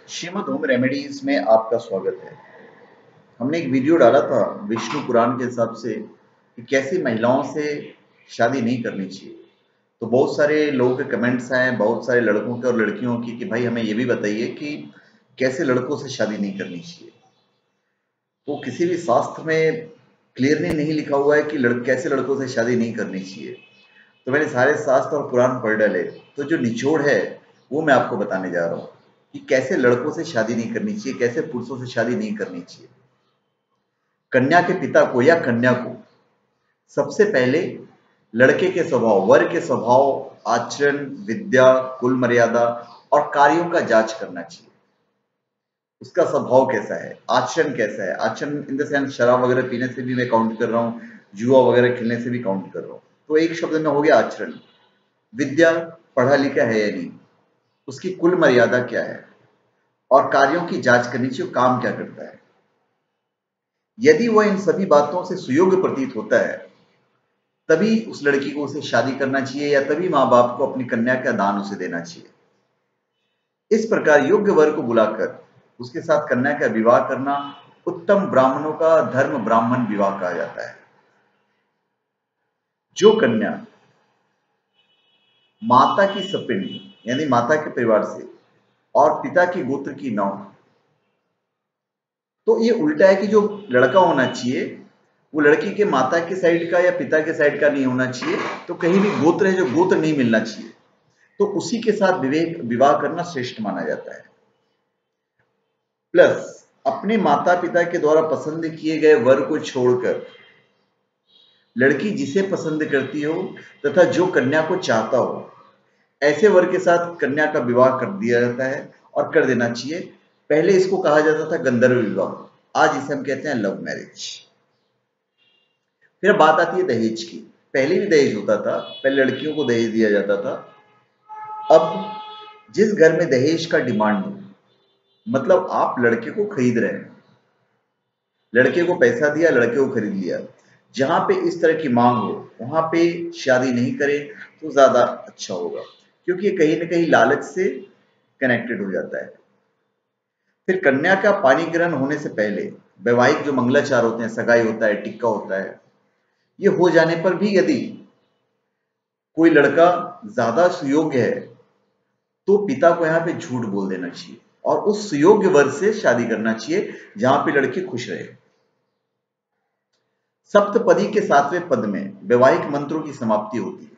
Shrimad home remedies में आपका स्वागत है। हमने एक वीडियो डाला था विष्णु पुराण के हिसाब से कि कैसे महिलाओं से शादी नहीं करनी चाहिए। तो बहुत सारे लोगों के कमेंट्स आए, बहुत सारे लड़कों के और लड़कियों की कि भाई हमें ये भी बताइए कि कैसे लड़कों से शादी नहीं करनी चाहिए। तो किसी भी शास्त्र में क्लियरली नहीं लिखा हुआ है कि कैसे लड़कों से शादी नहीं करनी चाहिए। तो मैंने सारे शास्त्र और पुराण पढ़ डाले, तो जो निचोड़ है वो मैं आपको बताने जा रहा हूँ कि कैसे लड़कों से शादी नहीं करनी चाहिए, कैसे पुरुषों से शादी नहीं करनी चाहिए। कन्या के पिता को या कन्या को सबसे पहले लड़के के स्वभाव, वर के स्वभाव, आचरण, विद्या, कुल मर्यादा और कार्यों का जांच करना चाहिए। उसका स्वभाव कैसा है, आचरण कैसा है। आचरण इन द सेंस शराब वगैरह पीने से भी मैं काउंट कर रहा हूँ, जुआ वगैरह खेलने से भी काउंट कर रहा हूँ। तो एक शब्द में हो गया आचरण। विद्या, पढ़ा लिखा है या नहीं, उसकी कुल मर्यादा क्या है, और कार्यों की जांच करनी चाहिए, काम क्या करता है। यदि वह इन सभी बातों से सुयोग्य प्रतीत होता है तभी उस लड़की को उसे शादी करना चाहिए, या तभी माँ बाप को अपनी कन्या का दान उसे देना चाहिए। इस प्रकार योग्य वर को बुलाकर उसके साथ कन्या का विवाह करना उत्तम ब्राह्मणों का धर्म ब्राह्मण विवाह कहा जाता है। जो कन्या माता की सपिंड यानी माता के परिवार से और पिता की गोत्र की न हो, तो ये उल्टा है कि जो लड़का होना चाहिए वो लड़की के माता के साइड का या पिता के साइड का नहीं होना चाहिए। तो कहीं भी गोत्र है जो गोत्र नहीं मिलना चाहिए, तो उसी के साथ विवाह करना श्रेष्ठ माना जाता है। प्लस अपने माता पिता के द्वारा पसंद किए गए वर को छोड़कर लड़की जिसे पसंद करती हो तथा जो कन्या को चाहता हो, ऐसे वर के साथ कन्या का विवाह कर दिया जाता है और कर देना चाहिए। पहले इसको कहा जाता था गंधर्व विवाह, आज इसे हम कहते हैं लव मैरिज। फिर बात आती है दहेज की। पहले भी दहेज होता था, पहले लड़कियों को दहेज दिया जाता था। अब जिस घर में दहेज का डिमांड हो, मतलब आप लड़के को खरीद रहे हैं, लड़के को पैसा दिया, लड़के को खरीद लिया, जहां पे इस तरह की मांग हो वहां पे शादी नहीं करें तो ज्यादा अच्छा होगा, क्योंकि ये कहीं ना कहीं लालच से कनेक्टेड हो जाता है। फिर कन्या का पानी ग्रहण होने से पहले वैवाहिक जो मंगलाचार होते हैं, सगाई होता है, टिक्का होता है, ये हो जाने पर भी यदि कोई लड़का ज्यादा सुयोग्य है तो पिता को यहाँ पे झूठ बोल देना चाहिए और उस सुयोग्य वर से शादी करना चाहिए जहां पे लड़की खुश रहे। सप्तपदी के 7वें पद में वैवाहिक मंत्रों की समाप्ति होती है,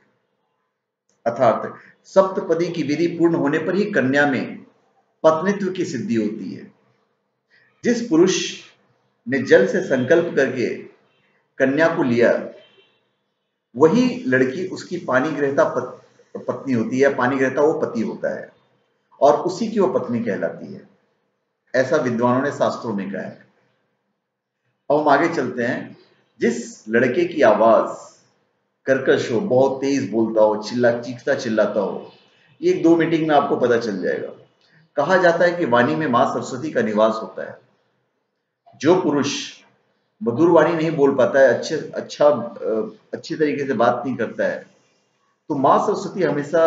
अर्थात सप्तपदी की विधि पूर्ण होने पर ही कन्या में पत्नित्व की सिद्धि होती है। जिस पुरुष ने जल से संकल्प करके कन्या को लिया, वही लड़की उसकी पानी ग्रहता पत्नी होती है, पानी ग्रहता वो पति होता है और उसी की वो पत्नी कहलाती है। ऐसा विद्वानों ने शास्त्रों में कहा है। अब हम आगे चलते हैं। जिस लड़के की आवाज कर्कश हो, बहुत तेज बोलता हो, चीखता चिल्लाता हो, ये 1-2 मीटिंग में आपको पता चल जाएगा। कहा जाता है कि वाणी में मां सरस्वती का निवास होता है। जो पुरुष मधुर वाणी नहीं बोल पाता है, अच्छी तरीके से बात नहीं करता है, तो मां सरस्वती हमेशा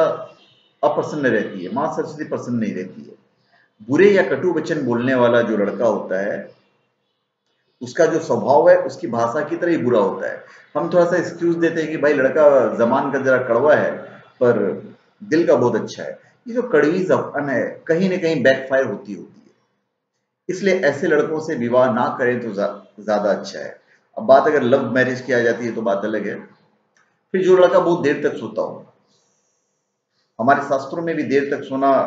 अप्रसन्न रहती है, मां सरस्वती प्रसन्न नहीं रहती है। बुरे या कटु वचन बोलने वाला जो लड़का होता है, उसका जो स्वभाव है उसकी भाषा की तरह ही बुरा होता है। हम थोड़ा सा एक्सक्यूज देते हैं कि भाई लड़का जबान का जरा कड़वा है पर दिल का बहुत अच्छा है। ये जो कड़वी जबान है कहीं ना कहीं बैकफायर होती है, इसलिए ऐसे लड़कों से विवाह ना करें तो ज्यादा अच्छा है। अब बात अगर लव मैरिज की आ जाती है तो बात अलग है। फिर जो लड़का बहुत देर तक सोता हो, हमारे शास्त्रों में भी देर तक सोना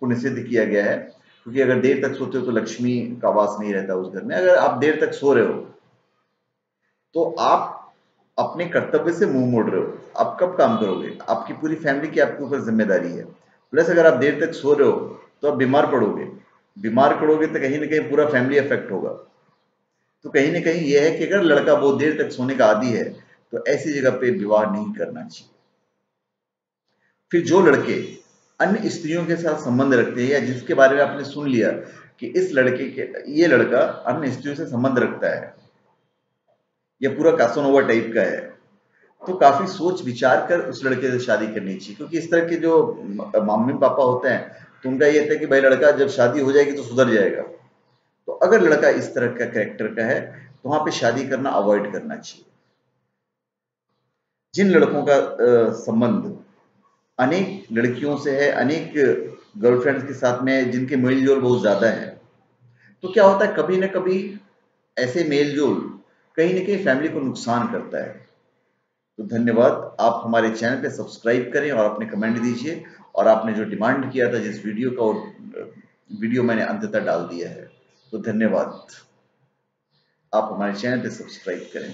को निषिद्ध किया गया है, क्योंकि अगर देर तक सोते हो तो लक्ष्मी का वास नहीं रहता उस घर में। अगर आप देर तक सो रहे हो तो आप अपने कर्तव्य से मुंह मोड़ रहे हो। आप कब काम करोगे? आपकी पूरी फैमिली की आपके ऊपर जिम्मेदारी है। प्लस अगर आप देर तक सो रहे हो तो आप बीमार पड़ोगे, बीमार पड़ोगे तो कहीं ना कहीं पूरा फैमिली अफेक्ट होगा। तो कहीं ना कहीं यह है कि अगर लड़का बहुत देर तक सोने का आदी है तो ऐसी जगह पे विवाह नहीं करना चाहिए। फिर जो लड़के अन्य स्त्रियों के साथ संबंध रखते हैं, या जिसके बारे में आपने सुन लिया कि इस लड़के के ये लड़का अन्य स्त्रियों से संबंध रखता है, या पूरा कासोनोवा टाइप का है, तो काफी सोच विचार कर उस लड़के से शादी करनी चाहिए। क्योंकि इस तरह के जो मम्मी पापा होते हैं तो उनका ये था कि भाई लड़का जब शादी हो जाएगी तो सुधर जाएगा। तो अगर लड़का इस तरह का कैरेक्टर का है तो वहां पे शादी करना अवॉइड करना चाहिए। जिन लड़कों का संबंध अनेक लड़कियों से है, अनेक गर्लफ्रेंड्स के साथ में, जिनके मेल जोल बहुत ज्यादा है, तो क्या होता है कभी ना कभी ऐसे मेल जोल कहीं ना कहीं फैमिली को नुकसान करता है। तो धन्यवाद, आप हमारे चैनल पे सब्सक्राइब करें और अपने कमेंट दीजिए, और आपने जो डिमांड किया था जिस वीडियो का, वीडियो मैंने अंततः डाल दिया है। तो धन्यवाद, आप हमारे चैनल पे सब्सक्राइब करें।